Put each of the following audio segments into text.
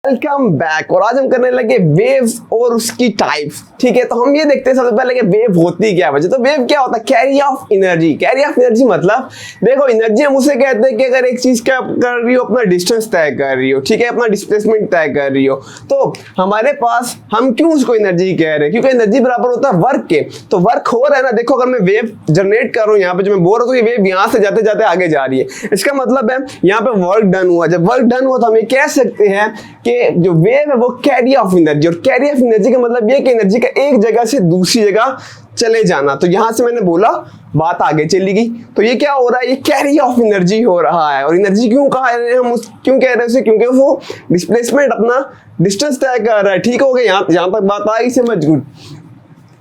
Welcome back. और आज हम करने लगे वेव्स और उसकी टाइप्स। ठीक है, तो हम ये देखते हैं सबसे पहले कि वेव होती क्या है। तो वेव क्या होता है? Carry off energy. Carry off energy मतलब देखो, एनर्जी हम उसे कहते हैं कि अगर एक चीज क्या कर रही हो, अपना डिस्टेंस तय कर रही हो, ठीक है, अपना डिस्प्लेसमेंट तय कर रही हो, तो हमारे पास हम क्यों उसको एनर्जी कह रहे हैं? क्योंकि एनर्जी बराबर होता है वर्क के। तो वर्क हो रहा है ना, देखो अगर मैं वेव जनरेट कर रहा हूँ यहाँ पे, जो मैं बोल रहा हूँ, ये वेव यहाँ से जाते जाते आगे जा रही है, इसका मतलब है यहाँ पे वर्क डन हुआ। जब वर्क डन हुआ तो हम ये कह सकते हैं कि जो वेव है वो कैरी ऑफ एनर्जी। और कैरी ऑफ एनर्जी का मतलब ये कि एनर्जी का एक जगह से दूसरी जगह चले जाना। तो यहां से मैंने बोला बात आगे चली गई, तो ये क्या हो रहा है? ये कैरी ऑफ एनर्जी हो रहा है। और एनर्जी क्यों कहा है हम, क्यों कह रहे हैं उसे? क्योंकि वो डिस्प्लेसमेंट, अपना डिस्टेंस तय कर रहा है। ठीक हो गया, यहां तक बात आई, समझ गुड।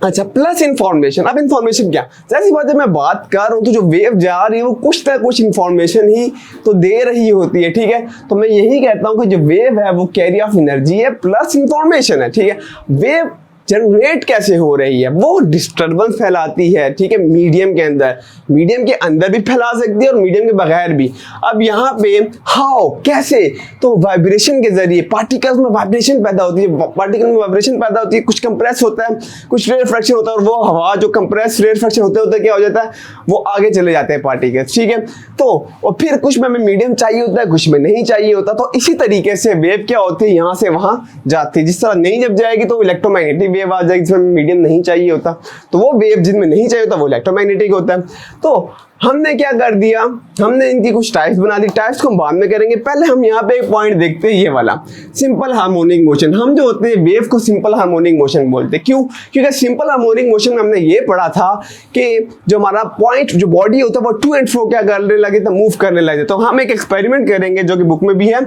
अच्छा, प्लस इंफॉर्मेशन। अब इंफॉर्मेशन क्या, जैसी बात है मैं बात कर रहा हूँ, तो जो वेव जा रही है वो कुछ ना कुछ इंफॉर्मेशन ही तो दे रही होती है। ठीक है, तो मैं यही कहता हूँ कि जो वेव है वो कैरी ऑफ एनर्जी है प्लस इंफॉर्मेशन है। ठीक है, वेव जनरेट कैसे हो रही है? वो डिस्टर्बेंस फैलाती है, ठीक है, मीडियम के अंदर। मीडियम के अंदर भी फैला सकती है और मीडियम के बगैर भी। अब यहाँ पे हाउ, कैसे? तो वाइब्रेशन के जरिए पार्टिकल्स में वाइब्रेशन पैदा होती है। पार्टिकल में वाइब्रेशन पैदा होती है, कुछ कंप्रेस होता है, कुछ रेयरफैक्शन होता है, और वो हवा जो कंप्रेस रेयरफैक्शन होते होते क्या हो जाता है, वो आगे चले जाते हैं पार्टिकल्स। ठीक है, तो और फिर कुछ में मीडियम चाहिए होता है, कुछ में नहीं चाहिए होता। तो इसी तरीके से वेव क्या होती है, यहाँ से वहां जाती है। जिस तरह नहीं जब जाएगी तो इलेक्ट्रोमैग्नेटिक वेव आ जाएगी, जिसमें मीडियम नहीं चाहिए होता, तो वो वेव जिनमें नहीं चाहिए होता वो इलेक्ट्रोमैग्नेटिक होता है। तो हमने क्या कर दिया, हमने इनकी कुछ टाइप्स बना दी। टाइप्स को हम बाद में करेंगे, पहले हम यहाँ पे एक पॉइंट देखते हैं, ये वाला सिंपल हार्मोनिक मोशन। हम जो होते हैं वेव को सिंपल हार्मोनिक मोशन बोलते हैं। क्यों? क्योंकि सिंपल हार्मोनिक मोशन में हमने ये पढ़ा था कि जो हमारा पॉइंट, जो बॉडी होता है, वो टू एंड फ्रो क्या करने लगे, तो मूव करने लगे। तो हम एक एक्सपेरिमेंट करेंगे जो कि बुक में भी है।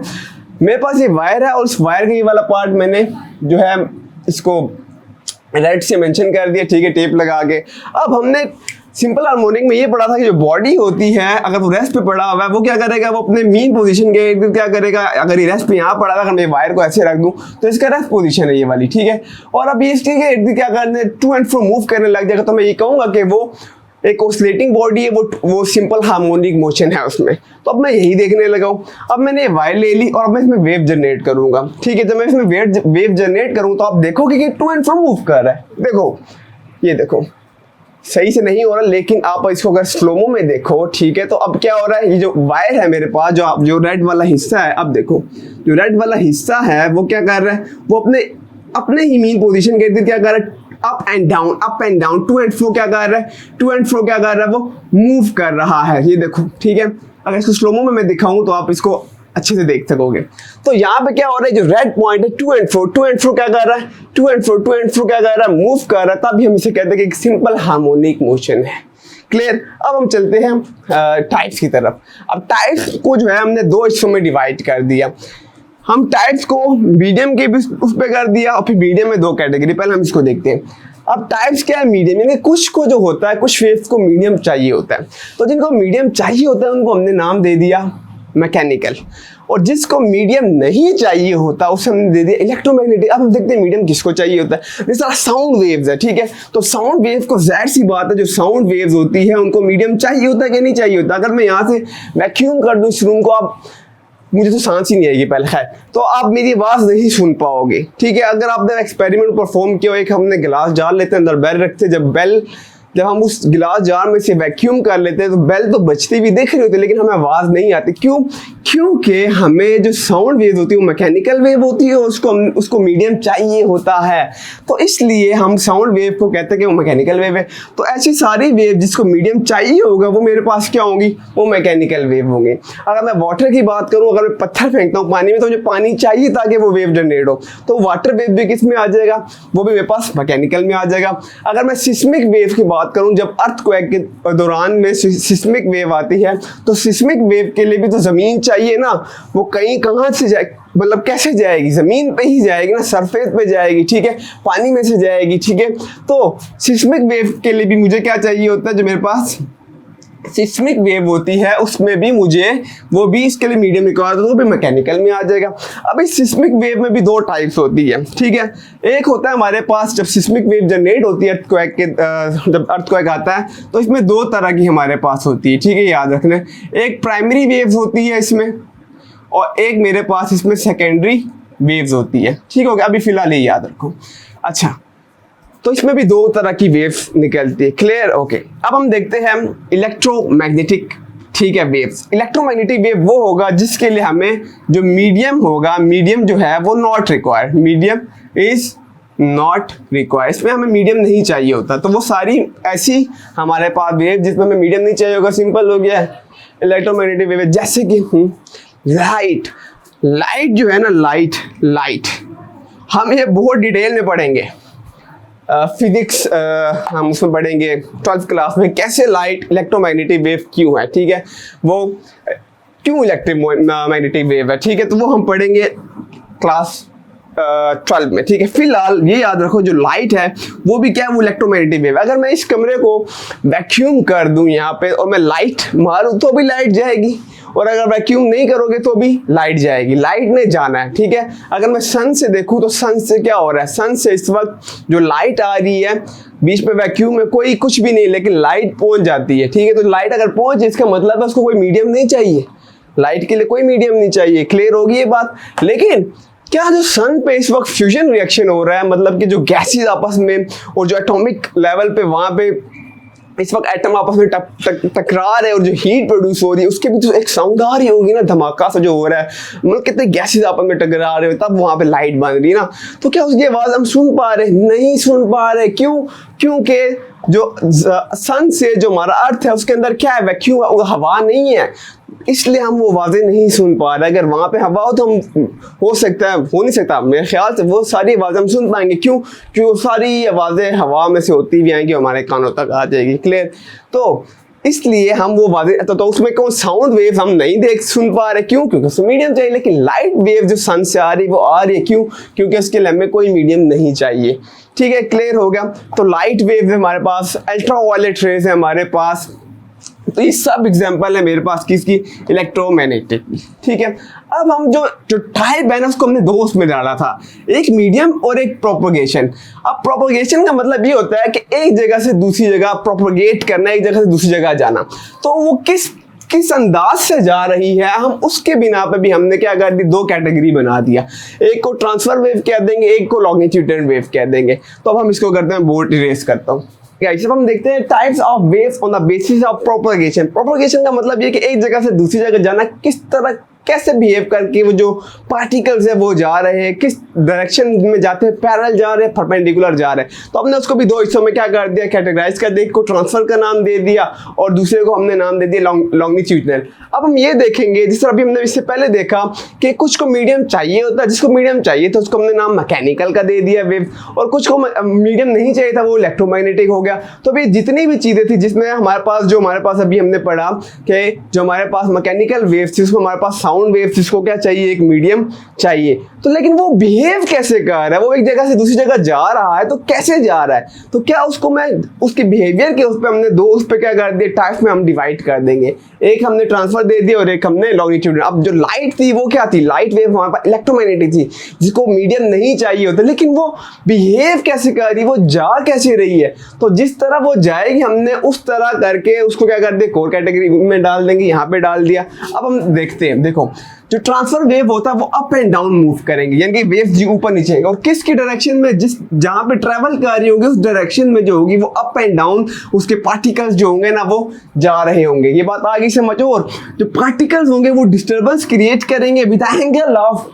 मेरे पास ये वायर है और उस वायर का ये वाला पार्ट मैंने जो है इसको रेड से मेंशन कर दिया, ठीक है, टेप लगा के। अब हमने सिंपल हार्मोनिक में ये पढ़ा था कि जो बॉडी होती है, अगर वो रेस्ट पे पड़ा हुआ है, वो क्या करेगा, वो अपने मीन पोजीशन के इर्द गिर्द क्या करेगा। अगर ये रेस्ट पे यहाँ पड़ा हुआ, अगर मैं वायर को ऐसे रख दूं तो इसका रेस्ट पोजीशन है ये वाली, ठीक है। और अब ये इसके इर्द गिर्द क्या करने, टू एंड फ्रो मूव करने लग जाएगा। तो मैं ये कहूंगा कि वो एक ऑसिलेटिंग बॉडी है, वो सिंपल हार्मोनिक मोशन है उसमें। तो अब मैं यही देखने लगा हूं। अब मैंने ये वायर ले ली और अब मैं इसमें वेव जनरेट करूंगा। ठीक है, जब मैं इसमें वेव जनरेट करूं तो आप देखोगे कि टू एंड फ्रो मूव कर रहा है। देखो, ये देखो, सही से नहीं हो रहा, लेकिन आप इसको अगर स्लोमो में देखो, ठीक है, तो अब क्या हो रहा है, ये जो वायर है मेरे पास, जो रेड वाला हिस्सा है, अब देखो जो रेड वाला हिस्सा है वो क्या कर रहा है, वो अपने ही मीन पोजीशन के इर्द क्या कर रहा है, up and down, to and fro क्या कर रहा है, टू एंड फ्रो क्या कर रहा है, वो मूव कर रहा है। ये देखो, ठीक है, अगर इसको स्लोमो में मैं दिखाऊं तो आप इसको अच्छे से देख सकोगे। तो यहाँ पे क्या हो रहा है, जो रेड पॉइंट है, टू एंड फ्रो क्या कर रहा है, टू एंड फ्रो क्या कर रहा है, मूव कर रहा है। तभी हम इसे कहते हैं कि एक सिंपल हार्मोनिक मोशन है। क्लियर? अब हम चलते हैं टाइप्स की तरफ। अब टाइप्स को जो है हमने दो हिस्सों में डिवाइड कर दिया। हम टाइप्स को मीडियम के भी उस पे कर दिया, और फिर मीडियम में दो कैटेगरी। पहले हम इसको देखते हैं। अब टाइप्स क्या है, मीडियम, यानी कुछ को जो होता है, कुछ वेव्स को मीडियम चाहिए होता है। तो जिनको मीडियम चाहिए होता है उनको हमने नाम दे दिया मैकेनिकल, और जिसको मीडियम नहीं चाहिए होता उसे हमने दे दिया इलेक्ट्रोमैग्नेटिक। अब हम देखते हैं मीडियम किसको चाहिए होता है। जैसा साउंड वेव्स है, ठीक है, तो साउंड वेव को, जाहिर सी बात है, जो साउंड वेव्स होती है उनको मीडियम चाहिए होता है कि नहीं चाहिए होता। अगर मैं यहाँ से वैक्यूम कर दूं इस रूम को, आप, मुझे तो सांस ही नहीं आएगी पहले, खैर, तो आप मेरी आवाज नहीं सुन पाओगे। ठीक है, अगर आपने एक्सपेरिमेंट परफॉर्म किया, एक हमने गिलास डाल लेते हैं, अंदर बेल रखते, जब हम उस गिलास जार में से वैक्यूम कर लेते हैं तो बेल तो बजती भी दिख रही होती है, लेकिन हमें आवाज नहीं आती। क्यों? क्योंकि हमें जो साउंड वेव होती है वो मैकेनिकल वेव होती है, उसको मीडियम चाहिए होता है। तो इसलिए हम साउंड वेव को कहते हैं कि वो मैकेनिकल वेव है। तो ऐसी सारी वेव जिसको मीडियम चाहिए होगा वो मेरे पास क्या होंगी, वो मैकेनिकल वेव होंगी। अगर मैं वाटर की बात करूं, अगर मैं पत्थर फेंकता हूं पानी में, तो मुझे पानी चाहिए ताकि वो वेव जनरेट हो, तो वाटर वेव भी किस में आ जाएगा, वो भी मेरे पास मैकेनिकल में आ जाएगा। अगर मैं सिस्मिक वेव की बात करूं, जब अर्थक्वेक के दौरान में सिस्मिक वेव आती है, तो सिस्मिक वेव के लिए भी तो जमीन चाहिए ना, वो कहाँ से जाए, मतलब कैसे जाएगी, जमीन पे ही जाएगी ना, सरफेस पे जाएगी, ठीक है, पानी में से जाएगी, ठीक है। तो सिस्मिक वेव के लिए भी मुझे क्या चाहिए होता है, जो मेरे पास सिस्मिक वेव होती है उसमें भी मुझे, वो भी इसके लिए मीडियम रिक्वायर होता है, तो भी मैकेनिकल में आ जाएगा। अब इस सिस्मिक वेव में भी दो टाइप्स होती है, ठीक है। एक होता है हमारे पास जब सिस्मिक वेव जनरेट होती है अर्थक्वेक के, जब अर्थक्वेक आता है तो इसमें दो तरह की हमारे पास होती है, ठीक है, याद रखना। एक प्राइमरी वेव होती है इसमें, और एक मेरे पास इसमें सेकेंडरी वेव्स होती है। ठीक हो गया, अभी फिलहाल ये याद रखो। अच्छा, तो इसमें भी दो तरह की वेव्स निकलती है, क्लियर? ओके, अब हम देखते हैं इलेक्ट्रोमैग्नेटिक, ठीक है, वेव्स। इलेक्ट्रोमैग्नेटिक वेव वो होगा जिसके लिए हमें जो मीडियम होगा, मीडियम जो है वो not required, medium is not required, इसमें हमें मीडियम नहीं चाहिए होता। तो वो सारी ऐसी हमारे पास वेव जिसमें हमें मीडियम नहीं चाहिए होगा, सिंपल हो गया इलेक्ट्रोमैग्नेटिक वेव। जैसे कि लाइट, लाइट जो है ना, लाइट हम ये बहुत डिटेल में पढ़ेंगे, फिजिक्स हम उसमें पढ़ेंगे 12th क्लास में, कैसे लाइट इलेक्ट्रोमैग्नेटिक वेव क्यों है, ठीक है, वो क्यों इलेक्ट्रोमैग्नेटिक वेव है, ठीक है, तो वो हम पढ़ेंगे क्लास 12 में, ठीक है। फिलहाल ये याद रखो जो लाइट है वो भी क्या है, वो इलेक्ट्रोमैग्नेटिक वेव। अगर मैं इस कमरे को वैक्यूम कर दूं यहाँ पे और मैं लाइट मारूं तो भी लाइट जाएगी, और अगर वैक्यूम नहीं करोगे तो भी लाइट जाएगी, लाइट ने जाना है, ठीक है। अगर मैं सन से देखूं तो सन से क्या हो रहा है, सन से इस वक्त जो लाइट आ रही है, बीच में वैक्यूम में कोई कुछ भी नहीं, लेकिन लाइट पहुंच जाती है, ठीक है। तो लाइट अगर पहुंचे इसका मतलब है उसको कोई मीडियम नहीं चाहिए, लाइट के लिए कोई मीडियम नहीं चाहिए, क्लियर होगी ये बात। लेकिन क्या जो सन पे इस वक्त फ्यूजन रिएक्शन हो रहा है, मतलब कि जो गैसेस आपस में और जो एटॉमिक लेवल पे वहां पे इस वक्त एटम आपस में टकरा रहे और जो हीट प्रोड्यूस हो रही है उसके भी तो एक साउंड आ रही होगी ना, धमाका सा जो हो रहा है, मतलब कितने गैसेस आपस में टकरा रहे हो, तब वहां पे लाइट बन रही है ना। तो क्या उसकी आवाज हम सुन पा रहे? नहीं सुन पा रहे। क्यों? क्योंकि जो सन से जो हमारा अर्थ है उसके अंदर क्या है, वैक्यूम है, वो हवा नहीं है, इसलिए हम वो आवाजें नहीं सुन पा रहे। अगर वहां पे हवा हो तो हम हो सकता है, हो नहीं सकता मेरे ख्याल से, वो सारी आवाजें हम सुन पाएंगे। क्यों? क्योंकि सारी आवाजें हवा में से होती भी आएंगी, हमारे कानों तक आ जाएगी, क्लियर? तो इसलिए हम वो आवाजें तो उसमें कौन साउंड वेव हम नहीं सुन पा रहे। क्यों? क्योंकि उसमें मीडियम चाहिए। लेकिन लाइट वेव जो सन से आ रही है वो आ रही है, क्यों? क्योंकि उसके लिए हमें कोई मीडियम नहीं चाहिए, ठीक है, क्लियर हो गया। तो लाइट वेव है हमारे पास, अल्ट्रावायलेट रेज है हमारे पास, तो ये सब एग्जांपल है मेरे पास किसकी, इलेक्ट्रोमैग्नेटिक, ठीक है। अब हम जो टाइप है ना उसको हमने दो उसमें डाला था, एक मीडियम और एक प्रोपगेशन। अब प्रोपगेशन का मतलब ये होता है कि एक जगह से दूसरी जगह प्रोपगेट करना, एक जगह से दूसरी जगह जाना। तो वो किस अंदाज से जा रही है, हम उसके बिना पे भी हमने क्या कर दी, दो कैटेगरी बना दिया, एक को ट्रांसफर वेव कह देंगे, एक को लॉन्गिट्यूडनल वेव कह देंगे। तो अब हम इसको करते हैं, बोर्ड इरेज करता हूँ। अब हम देखते हैं types of waves on the basis of propagation. Propagation का मतलब ये कि एक जगह से दूसरी जगह जाना, किस तरह कैसे बिहेव करके वो जो पार्टिकल्स है वो जा रहे हैं, किस डायरेक्शन में जाते हैं, पैरेलल जा रहे हैं, परपेंडिकुलर जा रहे हैं। तो हमने उसको भी दो हिस्सों में क्या कर दिया, कैटेगराइज कर दिया। एक को ट्रांसफर का नाम दे दिया और दूसरे को हमने नाम दे दिया लॉन्गिट्यूडनल। अब हम ये देखेंगे, जिस तरह अभी हमने इससे पहले देखा कि कुछ को मीडियम चाहिए होता है, जिसको मीडियम चाहिए था उसको हमने नाम मैकेनिकल का दे दिया वेव, और कुछ को मीडियम नहीं चाहिए था वो इलेक्ट्रोमैग्नेटिक हो गया। तो अभी जितनी भी चीजें थी जिसमें हमारे पास अभी हमने पढ़ा कि जो हमारे पास मैकेनिकल वेव थी उसमें हमारे पास साउंड वेव, जिसको क्या चाहिए, एक मीडियम चाहिए। तो लेकिन वो बिहेव कैसे कर रहा है, वो एक जगह से दूसरी जगह जा रहा है, तो कैसे जा रहा है, तो क्या उसको मैं उसके बिहेवियर के उस पे हमने दो उस पे क्या कर दिया, टाइप्स में हम डिवाइड कर देंगे। एक हमने ट्रांसफर दे दिया और एक हमने लॉन्गिट्यूडनल। अब जो लाइट थी वो क्या थी, लाइट वेव हमारे पास इलेक्ट्रोमैग्नेटिक थी, जिसको मीडियम नहीं चाहिए होता, लेकिन वो बिहेव कैसे कर रही, वो जा कैसे रही है। तो जिस तरह वो जाएगी हमने उस तरह करके उसको क्या कर दिया, कोर कैटेगरी में डाल देंगे, यहाँ पे डाल दिया। अब हम देखते हैं, देखो जो ट्रांसफर वेव होता है वो अप एंड डाउन मूव करेंगे, यानी कि वेव जी ऊपर नीचे आएगा, और किसकी डायरेक्शन में, जिस जहां पे ट्रेवल कर रही होगी उस डायरेक्शन में जो होगी वो अप एंड डाउन उसके पार्टिकल्स जो होंगे ना वो जा रहे होंगे। ये बात आगे समझो। और जो पार्टिकल्स होंगे वो डिस्टर्बेंस क्रिएट करेंगे with angle of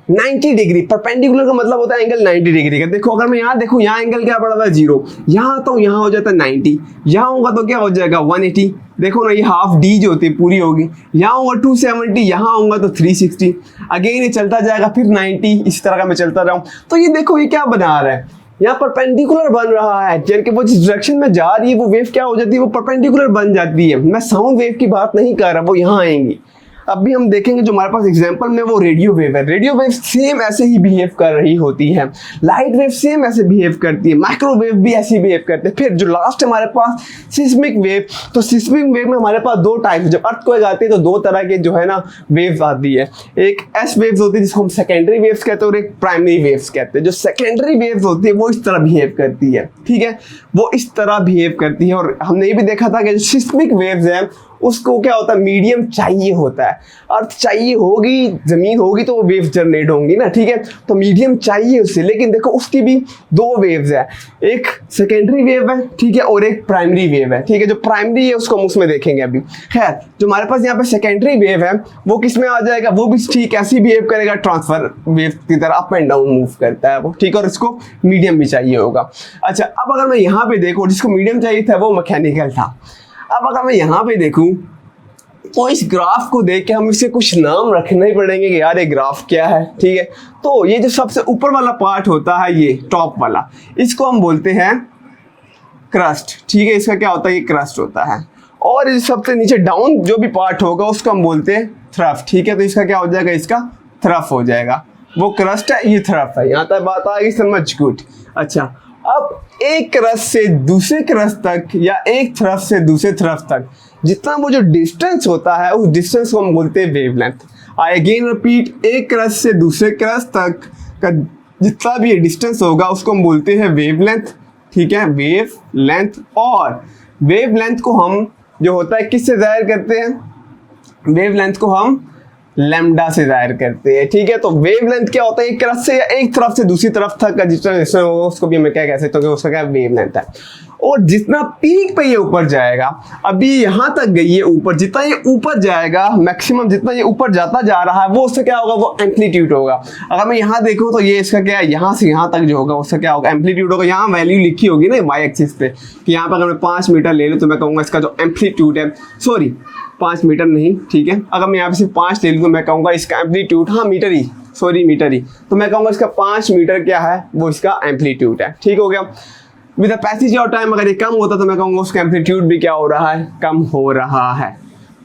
90 degree. Perpendicular का मतलब होता है एंगल 90 डिग्री का। देखो अगर मैं यहाँ देखूँ, यहाँ एंगल क्या पड़ा हुआ है 0, यहाँ आता हूँ यहाँ हो जाता है 90, यहाँ होगा तो क्या हो जाएगा 180। देखो ना ये हाफ डी जो होती है पूरी होगी, यहाँ होगा 270, यहाँ होगा तो 360, अगेन ये चलता जाएगा फिर 90, इस तरह का मैं चलता रहूँ। तो ये देखो ये क्या बना रहा है, यहाँ परपेंडिकुलर बन रहा है, यानी कि वो जिस डायरेक्शन में जा रही है वो वेव क्या हो जाती है, वो परपेंडिकुलर बन जाती है। मैं साउंड वेव की बात नहीं कर रहा, वो यहाँ आएंगी। अब भी हम देखेंगे जो हमारे पास एग्जांपल में वो रेडियो वेव है। रेडियो वेव सेम ऐसे ही बिहेव कर रही होती है, लाइट वेव सेम ऐसे बिहेव करती है, माइक्रोवेव भी ऐसे बिहेव करते हैं। फिर जो लास्ट हमारे पास सिस्मिक वेव, तो सिस्मिक वेव में हमारे पास दो टाइप, जब अर्थक्वेक आती है तो दो तरह के जो है ना वेव्स आती है। एक एस वेव्स होती है जिसको हम सेकेंडरी वेव्स कहते हैं, और एक प्राइमरी वेव्स कहते हैं। जो सेकेंडरी वेव्स होती है वो इस तरह बिहेव करती है, ठीक है, वो इस तरह बिहेव करती है। और हमने ये भी देखा था कि जो सिस्मिक वेव्स है उसको क्या होता है, मीडियम चाहिए होता है। अर्थ चाहिए होगी, जमीन होगी तो वो वेव जनरेट होंगी ना, ठीक है। तो मीडियम चाहिए उससे, लेकिन देखो उसकी भी दो वेव्स है, एक सेकेंडरी वेव है, ठीक है, और एक प्राइमरी वेव है, ठीक है। जो प्राइमरी है उसको हम उसमें देखेंगे अभी। खैर, जो हमारे पास यहाँ पे सेकेंडरी वेव है वो किस में आ जाएगा, वो भी ठीक ऐसी बिहेव करेगा, ट्रांसफर वेव की तरह अप एंड डाउन मूव करता है वो, ठीक है, और इसको मीडियम भी चाहिए होगा। अच्छा, अब अगर मैं यहाँ पे देखूँ, जिसको मीडियम चाहिए था वो मैकेनिकल था। अब अगर मैं यहाँ पे देखूँ तो इस ग्राफ को देख के हम इसे कुछ नाम रखने ही पड़ेंगे कि यार ये ग्राफ क्या है, ठीक है। तो ये जो सबसे ऊपर वाला पार्ट होता है, ये टॉप वाला, इसको हम बोलते हैं क्रस्ट, ठीक है। इसका क्या होता है, ये क्रस्ट होता है। और इस सबसे नीचे डाउन जो भी पार्ट होगा उसको हम बोलते हैं थ्रफ, ठीक है। तो इसका क्या हो जाएगा, इसका थ्रफ हो जाएगा। वो क्रस्ट है, ये थ्रफ है। यहाँ तक बात आ गई, समझ, गुड। अच्छा, अब एक क्रस्ट से दूसरे क्रस्ट तक या एक थ्रफ से दूसरे थ्रफ तक जितना वो जो डिस्टेंस होता है उस डिस्टेंस को हम बोलते हैं वेवलेंथ। आई अगेन रिपीट, एक क्रस्ट से दूसरे क्रस्ट तक का जितना भी डिस्टेंस होगा उसको हम बोलते हैं वेवलेंथ, ठीक है, वेव लेंथ। और वेवलेंथ को हम जो होता है किससे जाहिर करते हैं, वेवलेंथ को हम लैम्डा से जाहिर करते हैं, ठीक है। तो वेवलेंथ क्या होता है, एक क्रस्ट से या एक तरफ से दूसरी तरफ तक का जितना डिस्टेंस होगा उसको भी हमें क्या कह सकते हैं, उसका क्या वेवलेंथ है। और जितना पीक पे ये ऊपर जाएगा, अभी यहाँ तक गई है ऊपर, जितना ये ऊपर जाएगा मैक्सिमम, जितना ये ऊपर जाता जा रहा है वो उससे क्या होगा, वो एम्पलीट्यूड होगा। अगर मैं यहाँ देखूँ तो ये इसका क्या है, यहाँ से यहाँ तक जो होगा उसका क्या होगा, एम्पलीट्यूड होगा। यहाँ वैल्यू लिखी होगी ना वाई एक्सिस पे कि यहाँ पर अगर मैं 5 मीटर ले लूँ तो मैं कहूँगा इसका जो एम्पलीट्यूड है, सॉरी 5 मीटर नहीं, ठीक है, अगर मैं यहाँ पे सिर्फ 5 ले लूँ तो मैं कहूँगा इसका एम्पलीट्यूड, हाँ मीटर ही, सॉरी मीटर ही, तो मैं कहूँगा इसका 5 मीटर क्या है, वो इसका एम्पलीट्यूड है, ठीक हो गया। With the passage of time अगर ये कम होता तो मैं कहूँगा उसका एम्पलीट्यूड भी क्या हो रहा है, कम हो रहा है।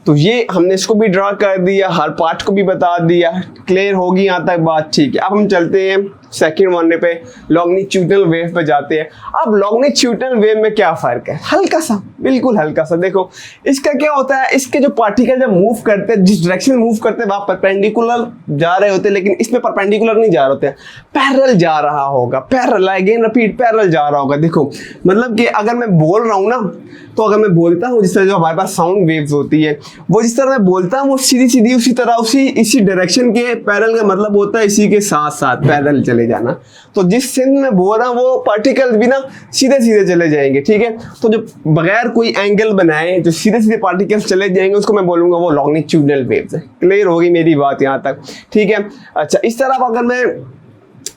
तो ये हमने इसको भी ड्रा कर दिया, हर पार्ट को भी बता दिया, क्लियर होगी यहाँ तक बात, ठीक है। अब हम चलते हैं सेकंड वन पे, लॉन्गिट्यूडनल वेव पे जाते हैं। अब लॉन्गिट्यूडनल वेव में क्या फर्क है, हल्का सा, बिल्कुल हल्का सा। देखो इसका क्या होता है, इसके जो पार्टिकल जब मूव करते हैं, जिस डायरेक्शन में मूव करते हैं वहाँ परपेंडिकुलर जा रहे होते हैं, लेकिन इसमें परपेंडिकुलर नहीं जा रहे होते हैं, पैरेलल जा रहा होगा, पैरेलल, अगेन रिपीट, पैरेलल जा रहा होगा। देखो मतलब कि अगर मैं बोल रहा हूँ ना, तो अगर मैं बोलता हूँ जिस तरह जो हमारे पास साउंड वेव्स होती है, वो जिस तरह मैं बोलता हूँ वो सीधी सीधी उसी तरह इसी डायरेक्शन के पैरेलल का मतलब होता है इसी के साथ साथ पैरेलल चले जाना। तो जिस सेंस में बोल रहा हूँ वो पार्टिकल्स भी ना सीधे सीधे चले जाएंगे, ठीक है। तो जो बगैर कोई एंगल बनाए जो सीधे सीधे पार्टिकल्स चले जाएंगे उसको मैं बोलूँगा वो लॉन्गिट्यूडनल वेव्स है। क्लियर होगी मेरी बात यहाँ तक, ठीक है। अच्छा, इस तरह अगर मैं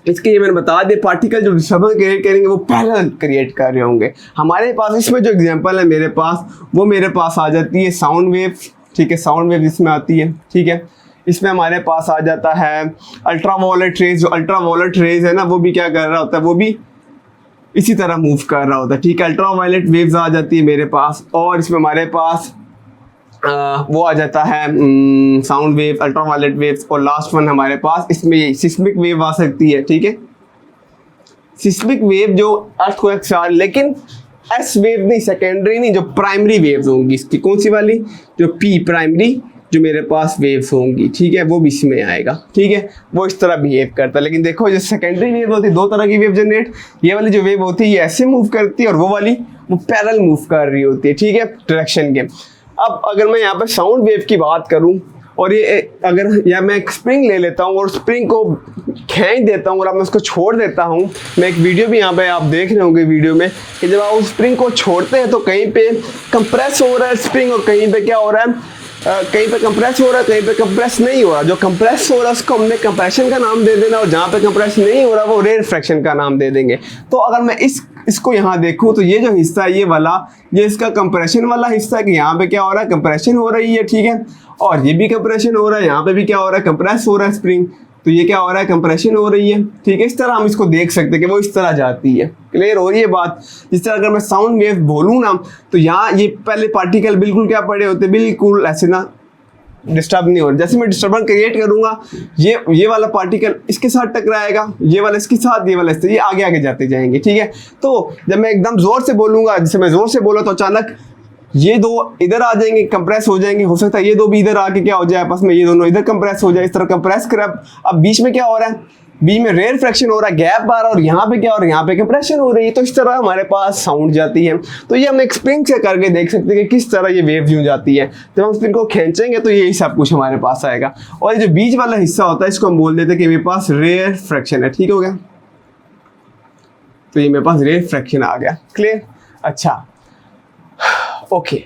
इसके ये मैंने बता दिया, पार्टिकल जो डिस्टर्बेंस क्रिएट करेंगे वो पैरेलल क्रिएट कर रहे होंगे। हमारे पास इसमें जो एग्जांपल है मेरे पास, वो मेरे पास आ जाती है साउंड वेव, ठीक है, साउंड वेव इसमें आती है, ठीक है। इसमें हमारे पास आ जाता है अल्ट्रावायलेट रेज, जो अल्ट्रावायलेट रेज है ना वो भी क्या कर रहा होता है, वो भी इसी तरह मूव कर रहा होता है, ठीक है। अल्ट्रावायलेट वेव्स आ जाती है मेरे पास, और इसमें हमारे पास वो आ जाता है साउंड वेव, अल्ट्रावायलेट वेव्स, और लास्ट वन हमारे पास इसमें सिस्मिक वेव आ सकती है, ठीक है। सिस्मिक वेव जो अर्थक्वेक से, लेकिन एस वेव नहीं, सेकेंडरी नहीं, जो प्राइमरी वेव्स होंगी इसकी, कौन सी वाली, जो पी प्राइमरी जो मेरे पास वेव्स होंगी, ठीक है, वो भी इसमें आएगा, ठीक है। वो इस तरह बिहेव करता है। लेकिन देखो जो सेकेंडरी वेव होती है, दो तरह की वेव जनरेट, ये वाली जो वेव होती है ये ऐसे मूव करती है, और वो वाली वो पैरेलल मूव कर रही होती है, ठीक है, डायरेक्शन के। अब अगर मैं यहाँ पर साउंड वेव की बात करूँ, और ये अगर या मैं एक स्प्रिंग ले लेता हूँ और स्प्रिंग को खींच देता हूँ और अब मैं उसको छोड़ देता हूँ, मैं एक वीडियो भी यहाँ पे आप देख रहे होंगे वीडियो में कि जब आप उस स्प्रिंग को छोड़ते हैं तो कहीं पे कंप्रेस हो रहा है स्प्रिंग, और कहीं पे क्या हो रहा है, कहीं पे कंप्रेस हो रहा है, कहीं पे कंप्रेस नहीं हो रहा। जो कंप्रेस हो रहा है उसको हमने कंप्रेशन का नाम दे देना, और जहाँ पे कंप्रेस नहीं हो रहा वो रेरफैक्शन का नाम दे देंगे। तो अगर मैं इसको यहाँ देखूँ तो ये जो हिस्सा है ये वाला, ये इसका कंप्रेशन वाला हिस्सा है कि यहाँ पे क्या हो रहा है, कंप्रेशन हो रही है, ठीक है, और ये भी कंप्रेशन हो रहा है, यहाँ पे भी क्या हो रहा है, कंप्रेस हो रहा है स्प्रिंग, तो ये क्या हो रहा है, कंप्रेशन हो रही है, ठीक है। इस तरह हम इसको देख सकते हैं कि वो इस तरह जाती है। क्लियर हो रही है बात। जिस तरह अगर मैं साउंड वेव बोलूँ ना, तो यहाँ ये पहले पार्टिकल बिल्कुल क्या पड़े होते, बिल्कुल ऐसे ना डिस्टर्ब नहीं हो रहा। जैसे मैं डिस्टर्बेंस क्रिएट करूंगा, ये वाला पार्टिकल इसके साथ टकराएगा, ये वाला इसके साथ, ये वाला इससे, ये आगे आगे जाते जाएंगे, ठीक है। तो जब मैं एकदम जोर से बोलूंगा, जैसे मैं जोर से बोला तो अचानक ये दो इधर आ जाएंगे, कंप्रेस हो जाएंगे, हो सकता है ये दो भी इधर आके क्या हो जाए आपस में, ये दोनों इधर कंप्रेस हो जाए, इस तरह कंप्रेस कर। अब बीच में क्या हो रहा है, बी में रेयर फ्रैक्शन हो रहा है, गैप आ रहा है, और यहाँ पे क्या हो रहा है, यहाँ पे कंप्रेशन हो रही है। तो इस तरह हमारे पास साउंड जाती है। तो ये हम एक्सप्लेन से करके देख सकते हैं कि किस तरह ये वेव यूं जाती है। तो हम स्पिन को खींचेंगे तो यही सब कुछ हमारे पास आएगा। और ये जो बीच वाला हिस्सा होता है इसको हम बोल देते हैं कि मेरे पास रेयर फ्रैक्शन है। ठीक हो गया, तो ये मेरे पास रेयर फ्रैक्शन आ गया। क्लियर? अच्छा, ओके।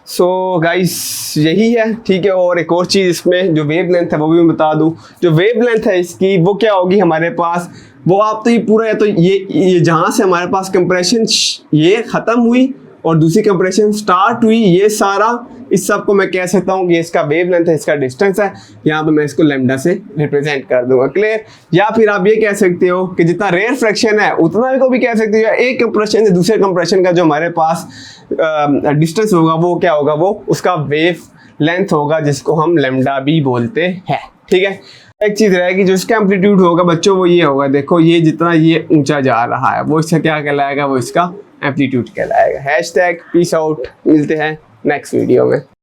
सो गाइस यही है, ठीक है। और एक और चीज़ इसमें जो वेव लेंथ है वो भी मैं बता दूं। जो वेव लेंथ है इसकी वो क्या होगी हमारे पास, वो आप तो ये पूरा है, तो ये जहाँ से हमारे पास कंप्रेशन ये ख़त्म हुई और दूसरी कंप्रेशन स्टार्ट हुई, ये सारा इस सब को मैं कह सकता हूँ कि इसका वेव लेंथ है, इसका डिस्टेंस है। यहाँ पे मैं इसको लैम्डा से रिप्रेजेंट कर दूंगा। क्लियर? या फिर आप ये कह सकते हो कि जितना रेयर फ्रैक्शन है उतना को भी कह सकते हो। एक कंप्रेशन से दूसरे कंप्रेशन का जो हमारे पास डिस्टेंस होगा वो क्या होगा, वो उसका वेव लेंथ होगा, जिसको हम लैम्डा भी बोलते हैं। ठीक है। एक चीज़ रहेगी जो इसका एम्पलीट्यूड होगा बच्चों, वो ये होगा, देखो ये जितना ये ऊंचा जा रहा है वो इसका क्या कहलाएगा, वो इसका एम्पलीट्यूड कहलाएगा। हैशटैग पीस आउट, मिलते हैं नेक्स्ट वीडियो में।